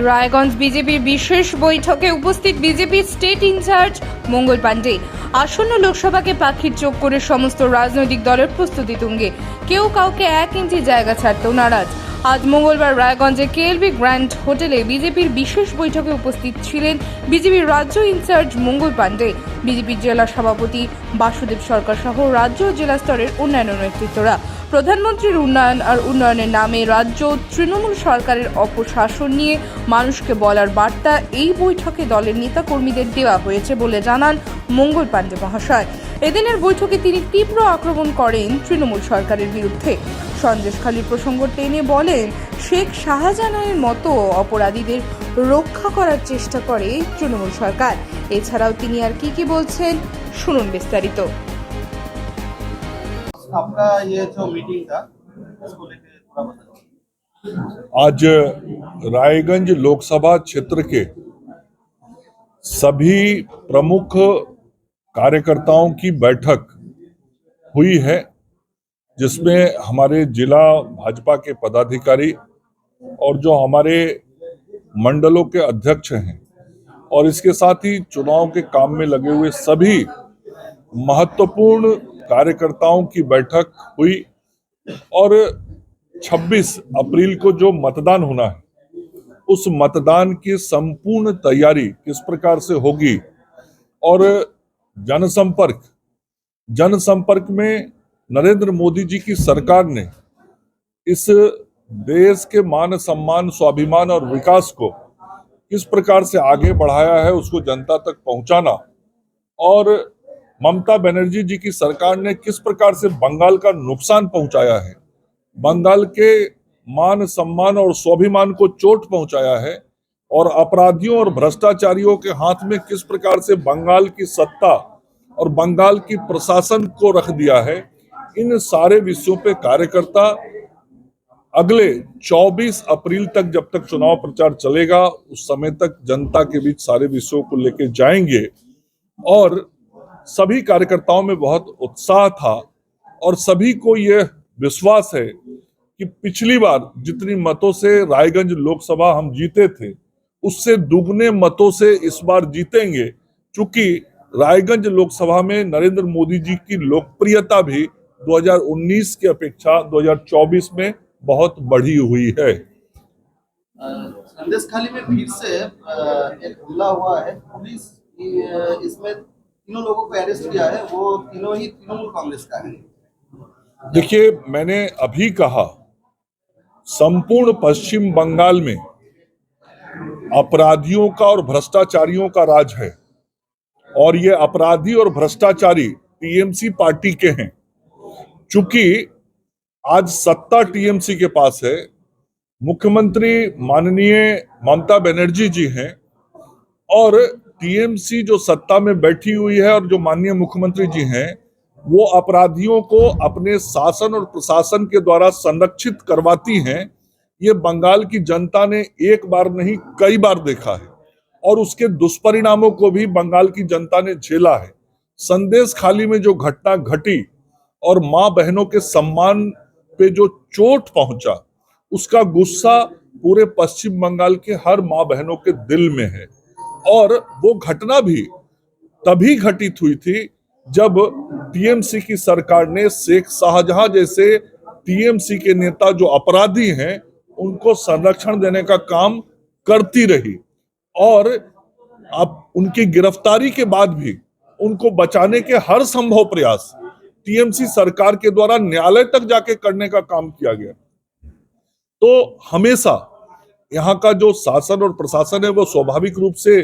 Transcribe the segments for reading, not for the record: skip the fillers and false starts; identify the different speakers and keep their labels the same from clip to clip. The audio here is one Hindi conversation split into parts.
Speaker 1: রায়গঞ্জ বিজেপির বিশেষ বৈঠকে উপস্থিত বিজেপি স্টেট ইনচার্জ মঙ্গল পাণ্ডে। আসন্ন লোকসভাকে পাখির চোখ করে সমস্ত রাজনৈতিক দলের প্রস্তুতি তুঙ্গে, কেউ কাউকে 1 ইঞ্চি জায়গা ছাড়তেও নারাজ। আজ মঙ্গলবার রায়গঞ্জে কেএলবি গ্র্যান্ড হোটেলে বিজেপির বিশেষ বৈঠকে উপস্থিত ছিলেন বিজেপির রাজ্য ইনচার্জ মঙ্গল পাণ্ডে, বিজেপির জেলা সভাপতি বাসুদেব সরকার সহ রাজ্য ও জেলা স্তরের অন্যান্য নেতৃত্বরা। প্রধানমন্ত্রীর উন্নয়নের নামে রাজ্য তৃণমূল সরকারের অপশাসন নিয়ে মানুষকে বলার বার্তা এই বৈঠকে দলের নেতাকর্মীদের দেওয়া হয়েছে বলে জানান মঙ্গল পাণ্ডে মহাশয়। এদিনের বৈঠকে তিনি তীব্র আক্রমণ করেন তৃণমূল সরকারের বিরুদ্ধে। সন্দেশখালীর প্রসঙ্গ টেনে বলেন, শেখ শাহজাহানের মতো অপরাধীদের রক্ষা করার চেষ্টা করে তৃণমূল সরকার। এছাড়াও তিনি আর কি বলছেন শুনুন বিস্তারিত।
Speaker 2: आपका ये जो मीटिंग था इसको लेकर थोड़ा बताइए।
Speaker 3: आज रायगंज लोकसभा क्षेत्र के सभी प्रमुख कार्यकर्ताओं की बैठक हुई है, जिसमें हमारे जिला भाजपा के पदाधिकारी और जो हमारे मंडलों के अध्यक्ष हैं और इसके साथ ही चुनाव के काम में लगे हुए सभी महत्वपूर्ण कार्यकर्ताओं की बैठक हुई। और 26 अप्रैल को जो मतदान होना है, उस मतदान की संपूर्ण तैयारी किस प्रकार से होगी और जनसंपर्क में नरेंद्र मोदी जी की सरकार ने इस देश के मान सम्मान, स्वाभिमान और विकास को किस प्रकार से आगे बढ़ाया है, उसको जनता तक पहुंचाना, और ममता बनर्जी जी की सरकार ने किस प्रकार से बंगाल का नुकसान पहुंचाया है, बंगाल के मान सम्मान और स्वाभिमान को चोट पहुंचाया है, और अपराधियों और भ्रष्टाचारियों के हाथ में किस प्रकार से बंगाल की सत्ता और बंगाल की प्रशासन को रख दिया है। इन सारे विषयों पे कार्यकर्ता अगले 24 अप्रैल तक, जब तक चुनाव प्रचार चलेगा, उस समय तक जनता के बीच सारे विषयों को लेकर जाएंगे। और सभी कार्यकर्ताओं में बहुत उत्साह था और सभी को यह विश्वास है कि पिछली बार जितनी मतों से रायगंज लोकसभा हम जीते थे, उससे दुगने मतों से इस बार जीतेंगे, क्योंकि रायगंज लोकसभा में नरेंद्र मोदी जी की लोकप्रियता भी 2019 की अपेक्षा 2024 में बहुत बढ़ी हुई है।
Speaker 2: संदेशखाली में फिर से एक हमला हुआ है। पुलिस इसमें 3 लोगों को अरेस्ट किया है, वो तीनों ही तृणमूल कांग्रेस का है।
Speaker 3: देखिए, मैंने अभी कहा, संपूर्ण पश्चिम बंगाल में अपराधियों का और भ्रष्टाचारियों का राज है, और ये अपराधी और भ्रष्टाचारी टीएमसी पार्टी के हैं। चूंकि आज सत्ता टीएमसी के पास है, मुख्यमंत्री माननीय ममता बनर्जी जी हैं, और टीएमसी जो सत्ता में बैठी हुई है और जो माननीय मुख्यमंत्री जी हैं, वो अपराधियों को अपने शासन और प्रशासन के द्वारा संरक्षित करवाती हैं। ये बंगाल की जनता ने एक बार नहीं, कई बार देखा है, और उसके दुष्परिणामों को भी बंगाल की जनता ने झेला है। संदेशखाली में जो घटना घटी और मां बहनों के सम्मान पे जो चोट पहुंचा, उसका गुस्सा पूरे पश्चिम बंगाल के हर मां बहनों के दिल में है। और वो घटना भी तभी घटित हुई थी जब टीएमसी की सरकार ने शेख शाहजहां जैसे टीएमसी के नेता जो अपराधी हैं, उनको संरक्षण देने का काम करती रही, और अब उनकी गिरफ्तारी के बाद भी उनको बचाने के हर संभव प्रयास टीएमसी सरकार के द्वारा न्यायालय तक जाके करने का काम किया गया। तो हमेशा यहाँ का जो शासन और प्रशासन है, वो स्वाभाविक रूप से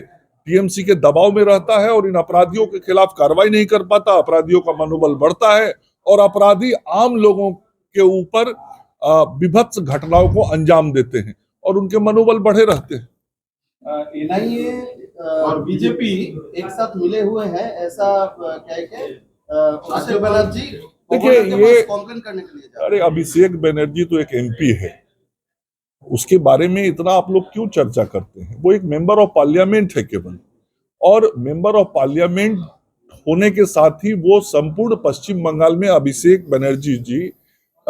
Speaker 3: टीएमसी के दबाव में रहता है और इन अपराधियों के खिलाफ कार्रवाई नहीं कर पाता। अपराधियों का मनोबल बढ़ता है और अपराधी आम लोगों के ऊपर विभत्स घटनाओं को अंजाम देते हैं और उनके मनोबल बढ़े रहते हैं।
Speaker 2: एनआईए और बीजेपी एक साथ मिले हुए हैं, ऐसा कह के अभिषेक बनर्जी
Speaker 3: देखिए, ये
Speaker 2: कंप्लेन करने के लिए
Speaker 3: अरे अभिषेक बनर्जी तो एक एमपी है, उसके बारे में इतना आप लोग क्यों चर्चा करते हैं? वो एक मेंबर ऑफ पार्लियामेंट है केवल, और मेंबर ऑफ पार्लियामेंट होने के साथ ही वो संपूर्ण पश्चिम बंगाल में अभिषेक बनर्जी जी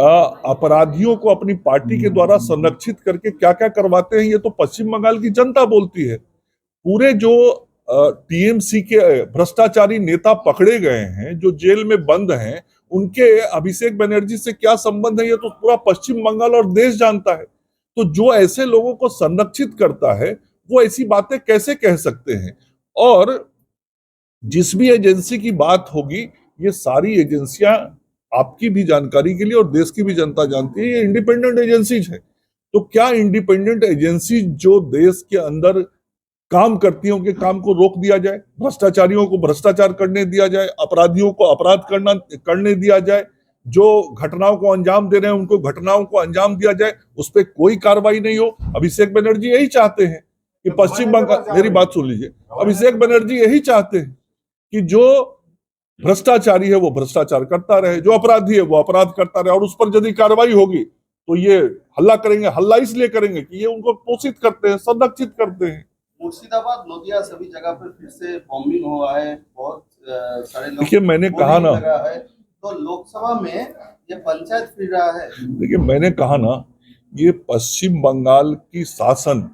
Speaker 3: अपराधियों को अपनी पार्टी के द्वारा संरक्षित करके क्या क्या करवाते हैं, ये तो पश्चिम बंगाल की जनता बोलती है। पूरे जो टीएमसी के भ्रष्टाचारी नेता पकड़े गए हैं, जो जेल में बंद हैं, उनके अभिषेक बनर्जी से क्या संबंध है, ये तो पूरा पश्चिम बंगाल और देश जानता है। तो जो ऐसे लोगों को संरक्षित करता है, वो ऐसी बातें कैसे कह सकते हैं? और जिस भी एजेंसी की बात होगी, ये सारी एजेंसियां आपकी भी जानकारी के लिए और देश की भी जनता जानती है, ये इंडिपेंडेंट एजेंसीज है। तो क्या इंडिपेंडेंट एजेंसी जो देश के अंदर काम करती है, उनके काम को रोक दिया जाए, भ्रष्टाचारियों को भ्रष्टाचार करने दिया जाए, अपराधियों को अपराध करने दिया जाए, जो घटनाओं को अंजाम दे रहे हैं उनको घटनाओं को अंजाम दिया जाए, उस पर कोई कार्रवाई नहीं हो? अभिषेक बनर्जी यही चाहते हैं कि पश्चिम बंगाल, मेरी बात सुन लीजिए, अभिषेक बनर्जी यही चाहते हैं कि जो भ्रष्टाचारी है वो भ्रष्टाचार करता रहे, जो अपराधी है वो अपराध करता रहे, और उस पर यदि कार्रवाई होगी तो ये हल्ला करेंगे। हल्ला इसलिए करेंगे कि ये उनको पोषित करते हैं, संरक्षित करते हैं।
Speaker 2: मुर्शिदाबाद, नदिया, सभी जगह पर फिर से बॉम्बिंग हुआ है, बहुत सारे लोग,
Speaker 3: देखिए मैंने कहा ना,
Speaker 2: है, तो लोकसभा में ये पंचायत फिर रहा है।
Speaker 3: देखिए मैंने कहा ना, ये पश्चिम बंगाल की शासन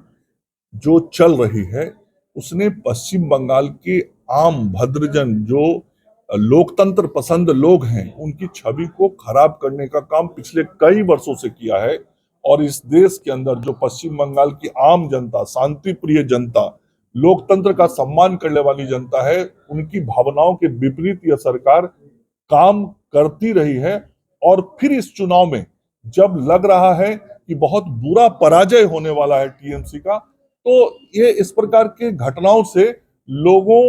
Speaker 3: जो चल रही है, उसने पश्चिम बंगाल के आम भद्रजन, जो लोकतंत्र पसंद लोग हैं, उनकी छवि को खराब करने का काम पिछले कई वर्षों से किया है। और इस देश के अंदर जो पश्चिम बंगाल की आम जनता, शांति प्रिय जनता, लोकतंत्र का सम्मान करने वाली जनता है, उनकी भावनाओं के विपरीत यह सरकार काम करती रही है। और फिर इस चुनाव में जब लग रहा है कि बहुत बुरा पराजय होने वाला है टीएमसी का, तो ये इस प्रकार के घटनाओं से लोगों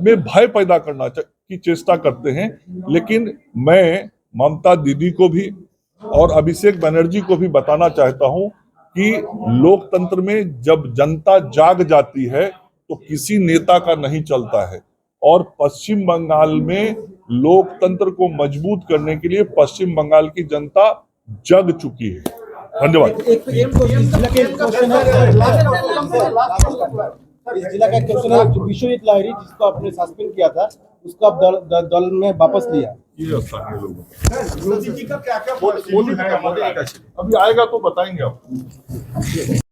Speaker 3: में भय पैदा करना की चेष्टा करते हैं। लेकिन मैं ममता दीदी को भी और अभिषेक बनर्जी को भी बताना चाहता हूं कि लोकतंत्र में जब जनता जाग जाती है तो किसी नेता का नहीं चलता है। और पश्चिम बंगाल में लोकतंत्र को मजबूत करने के लिए पश्चिम बंगाल की जनता जग चुकी है। धन्यवाद।
Speaker 4: इस जिला का क्वेश्चन है, जो विश्वजीत लाहिरी जिसको आपने सस्पेंड किया था, उसको आप दल में वापस लिया।
Speaker 3: मोदी जी का क्या क्या अभी आएगा तो बताएंगे आपको।